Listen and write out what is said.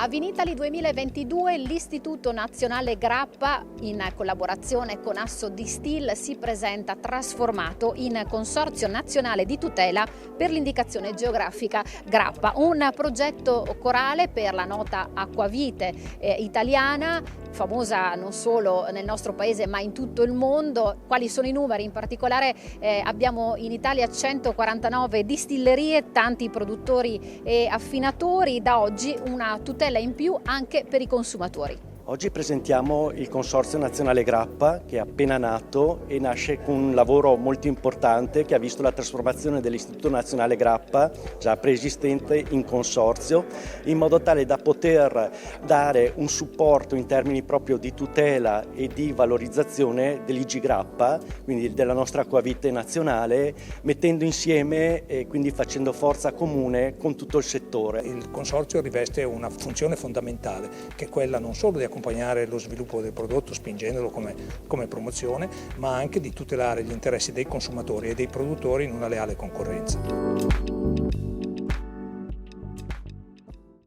A Vinitaly 2022 l'Istituto Nazionale Grappa, in collaborazione con Assodistill, si presenta trasformato in Consorzio Nazionale di Tutela per l'Indicazione Geografica Grappa, un progetto corale per la nota acquavite italiana, famosa non solo nel nostro paese ma in tutto il mondo. Quali sono i numeri? In particolare abbiamo in Italia 149 distillerie, tanti produttori e affinatori, da oggi una tutela in più anche per i consumatori. Oggi presentiamo il Consorzio Nazionale Grappa, che è appena nato e nasce con un lavoro molto importante che ha visto la trasformazione dell'Istituto Nazionale Grappa, già preesistente, in consorzio, in modo tale da poter dare un supporto in termini proprio di tutela e di valorizzazione dell'IG Grappa, quindi della nostra acquavite nazionale, mettendo insieme e quindi facendo forza comune con tutto il settore. Il consorzio riveste una funzione fondamentale, che è quella non solo di accompagnare lo sviluppo del prodotto spingendolo come promozione, ma anche di tutelare gli interessi dei consumatori e dei produttori in una leale concorrenza.